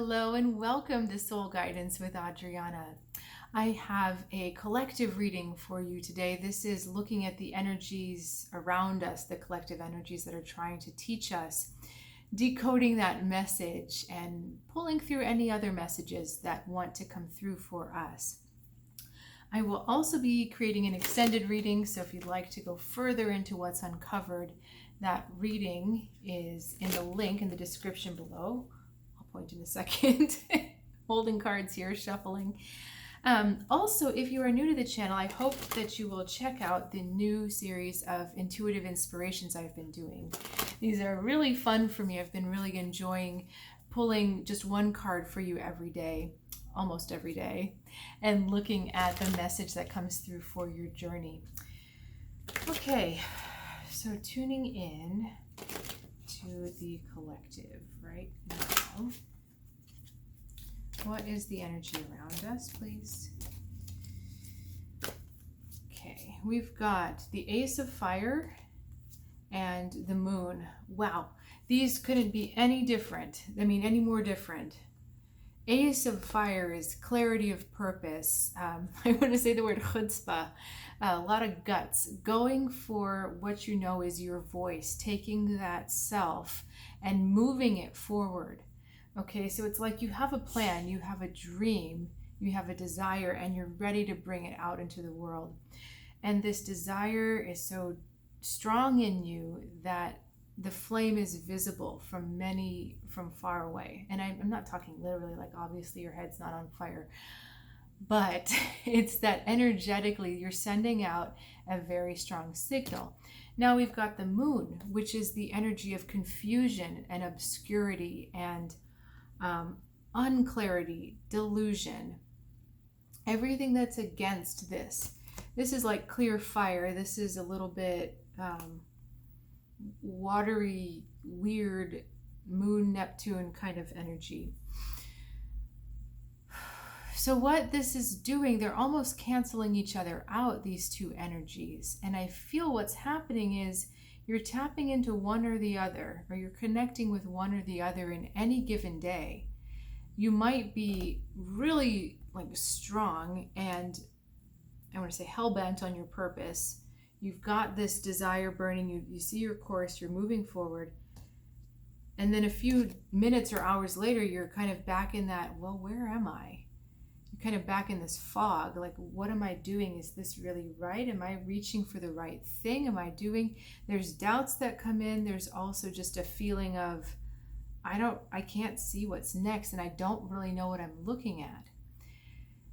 Hello and welcome to Soul Guidance with Adriana. I have a collective reading for you today. This is looking at the energies around us, the collective energies that are trying to teach us, decoding that message and pulling through any other messages that want to come through for us. I will also be creating an extended reading, so if you'd like to go further into what's uncovered, that reading is in the link in the description below. Point in a second. Holding cards here, shuffling. Also, if you are new to the channel, I hope that you will check out the new series of intuitive inspirations I've been doing. These are really fun for me. I've been really enjoying pulling just one card for you every day, almost every day, and looking at the message that comes through for your journey. Okay, so tuning in to the collective right now. What is the energy around us, please? Okay, we've got the Ace of Fire and the Moon. Wow, these couldn't be any different. Any more different. Ace of Fire is clarity of purpose. I want to say the word chutzpah, a lot of guts, going for what you know is your voice, taking that self and moving it forward. Okay, so it's like you have a plan, you have a dream, you have a desire, and you're ready to bring it out into the world. And this desire is so strong in you that the flame is visible from far away. And I'm not talking literally, like obviously your head's not on fire, but it's that energetically you're sending out a very strong signal. Now we've got the Moon, which is the energy of confusion and obscurity and unclarity, delusion, everything that's against this. This is like clear fire. This is a little bit watery, weird Moon, Neptune kind of energy. So what this is doing, they're almost canceling each other out, these two energies. And I feel what's happening is you're tapping into one or the other, or you're connecting with one or the other in any given day. You might be really strong and I want to say hell-bent on your purpose. You've got this desire burning, you see your course, you're moving forward. And then a few minutes or hours later, you're kind of back in that, well, where am I? You're kind of back in this fog, like, what am I doing? Is this really right? Am I reaching for the right thing? There's doubts that come in. There's also just a feeling of, I can't see what's next and I don't really know what I'm looking at.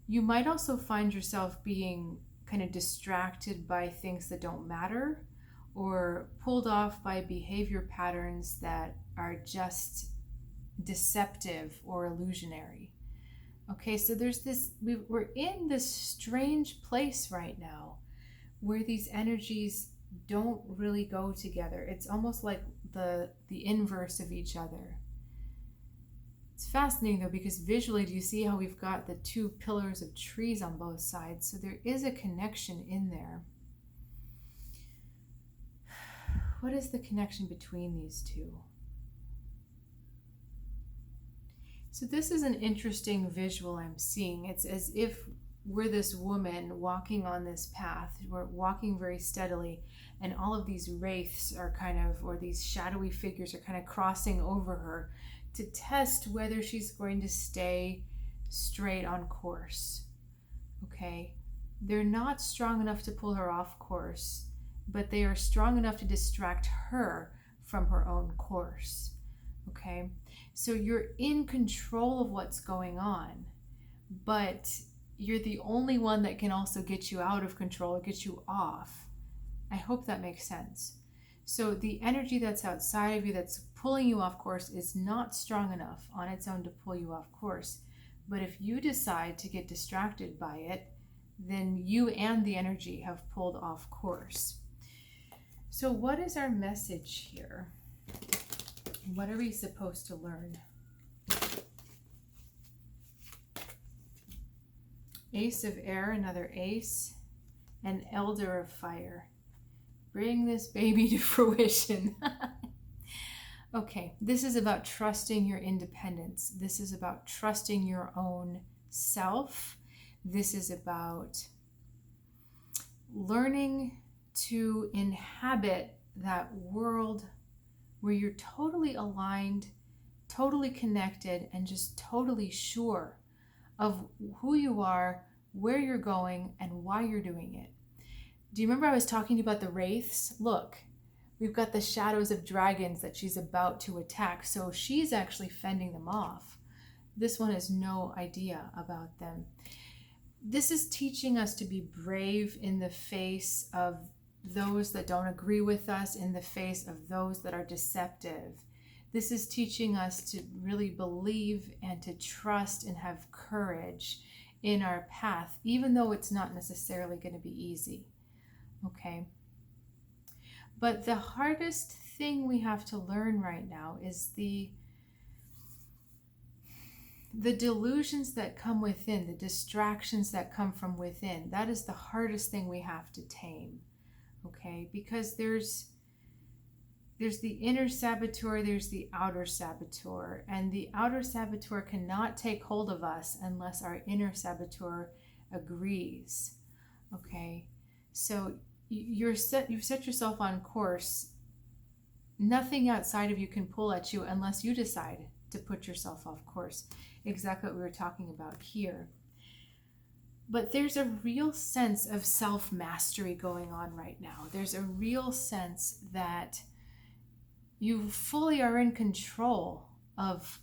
You might also find yourself being kind of distracted by things that don't matter or pulled off by behavior patterns that are just deceptive or illusionary. Okay, so we're in this strange place right now where these energies don't really go together. It's almost like the inverse of each other. It's fascinating though, because visually, do you see how we've got the two pillars of trees on both sides? So there is a connection in there. What is the connection between these two? So this is an interesting visual I'm seeing. It's as if we're this woman walking on this path. We're walking very steadily, and all of these wraiths are or these shadowy figures are kind of crossing over her to test whether she's going to stay straight on course. Okay? They're not strong enough to pull her off course, but they are strong enough to distract her from her own course. Okay? So you're in control of what's going on, but you're the only one that can also get you out of control or get you off. I hope that makes sense. So the energy that's outside of you that's pulling you off course is not strong enough on its own to pull you off course. But if you decide to get distracted by it, then you and the energy have pulled off course. So what is our message here? What are we supposed to learn? Ace of Air, another ace, and Elder of Fire. Bring this baby to fruition. Okay, this is about trusting your independence. This is about trusting your own self. This is about learning to inhabit that world where you're totally aligned, totally connected, and just totally sure of who you are, where you're going, and why you're doing it. Do you remember I was talking to you about the wraiths? Look, we've got the shadows of dragons that she's about to attack, so she's actually fending them off. This one has no idea about them. This is teaching us to be brave in the face of those that don't agree with us, in the face of those that are deceptive. This is teaching us to really believe and to trust and have courage in our path, even though it's not necessarily going to be easy. Okay? But the hardest thing we have to learn right now is the delusions that come within, the distractions that come from within. That is the hardest thing we have to tame. Okay? Because there's the inner saboteur, there's the outer saboteur, and the outer saboteur cannot take hold of us unless our inner saboteur agrees. Okay? So you've set yourself on course. Nothing outside of you can pull at you unless you decide to put yourself off course. Exactly what we were talking about here. But there's a real sense of self-mastery going on right now. There's a real sense that you fully are in control of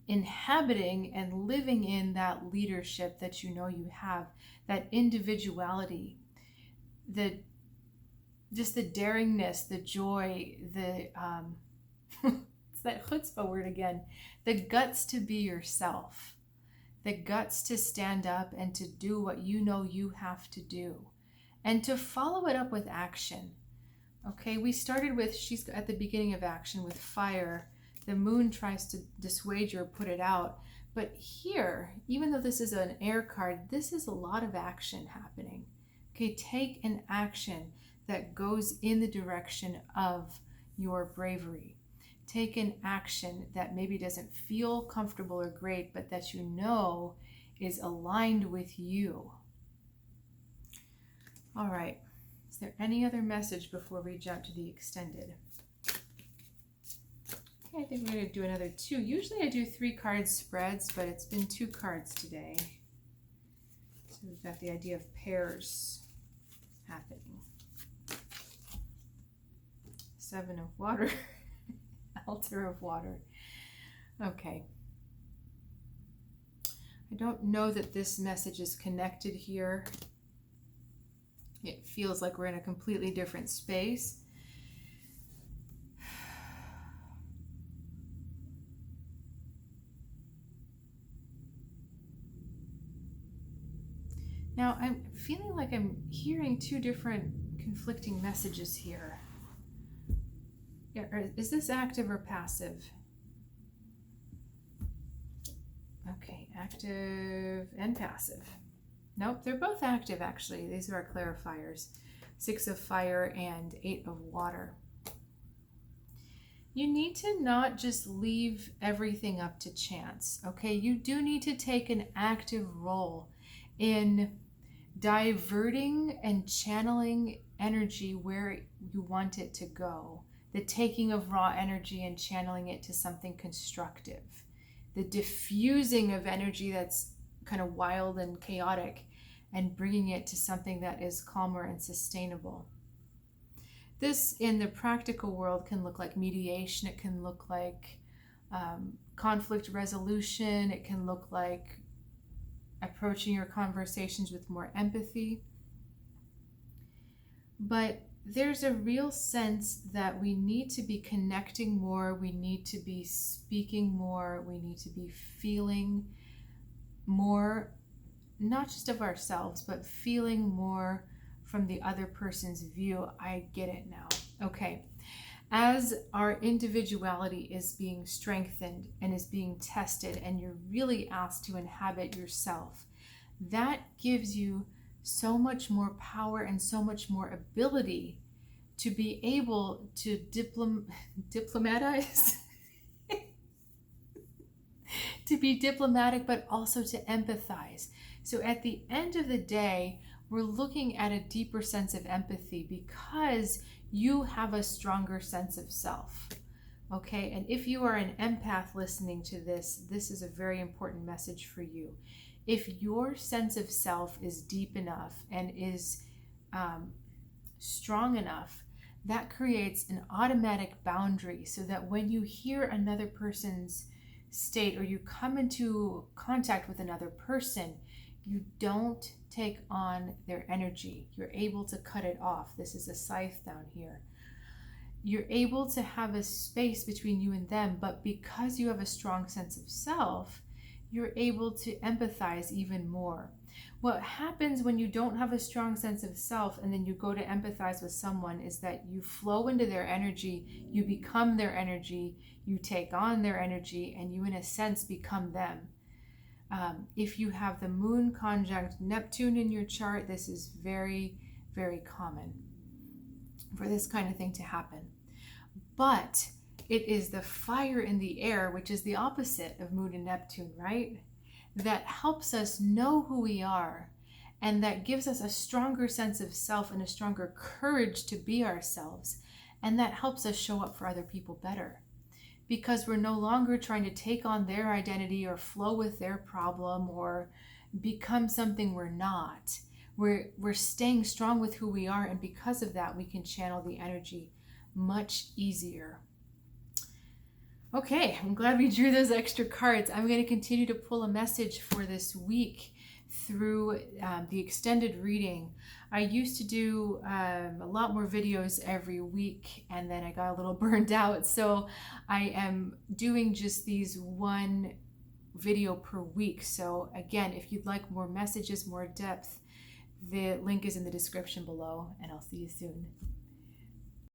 inhabiting and living in that leadership that you know you have, that individuality, just the daringness, the joy, the it's that chutzpah word again, the guts to be yourself, the guts to stand up and to do what you know you have to do, and to follow it up with action. Okay, we started with, she's at the beginning of action with fire. The moon tries to dissuade you or put it out. But here, even though this is an air card, this is a lot of action happening. Okay, take an action that goes in the direction of your bravery. Take an action that maybe doesn't feel comfortable or great, but that you know is aligned with you. All right. Is there any other message before we jump to the extended? Okay, I think we're going to do another 2. Usually I do 3 card spreads, but it's been 2 cards today. So we've got the idea of pairs happening. 7 of water, altar of water. Okay. I don't know that this message is connected here. It feels like we're in a completely different space. Now, I'm feeling like I'm hearing 2 different conflicting messages here. Yeah, is this active or passive? Okay, active and passive. Nope, they're both active actually. These are our clarifiers. 6 of fire and 8 of water. You need to not just leave everything up to chance, okay? You do need to take an active role in diverting and channeling energy where you want it to go. The taking of raw energy and channeling it to something constructive. The diffusing of energy that's kind of wild and chaotic and bringing it to something that is calmer and sustainable. This in the practical world can look like mediation. It can look like conflict resolution. It can look like approaching your conversations with more empathy. But there's a real sense that we need to be connecting more, we need to be speaking more, we need to be feeling more, not just of ourselves, but feeling more from the other person's view. I get it now. Okay. As our individuality is being strengthened and is being tested, and you're really asked to inhabit yourself, that gives you so much more power and so much more ability to be able to diplomatize, to be diplomatic, but also to empathize. So at the end of the day, we're looking at a deeper sense of empathy because you have a stronger sense of self. Okay, and if you are an empath listening to this, this is a very important message for you. If your sense of self is deep enough and is strong enough, that creates an automatic boundary so that when you hear another person's state or you come into contact with another person, you don't take on their energy. You're able to cut it off. This is a scythe down here. You're able to have a space between you and them, but because you have a strong sense of self, you're able to empathize even more. What happens when you don't have a strong sense of self and then you go to empathize with someone is that you flow into their energy, you become their energy, you take on their energy, and you in a sense become them. If you have the moon conjunct Neptune in your chart, this is very, very common for this kind of thing to happen. But it is the fire in the air, which is the opposite of moon and Neptune, right? That helps us know who we are, and that gives us a stronger sense of self and a stronger courage to be ourselves. And that helps us show up for other people better, because we're no longer trying to take on their identity or flow with their problem or become something we're not. We're staying strong with who we are, and because of that, we can channel the energy much easier. Okay, I'm glad we drew those extra cards. I'm going to continue to pull a message for this week through the extended reading. I used to do a lot more videos every week, and then I got a little burned out. So I am doing just these one video per week. So again, if you'd like more messages, more depth, the link is in the description below, and I'll see you soon.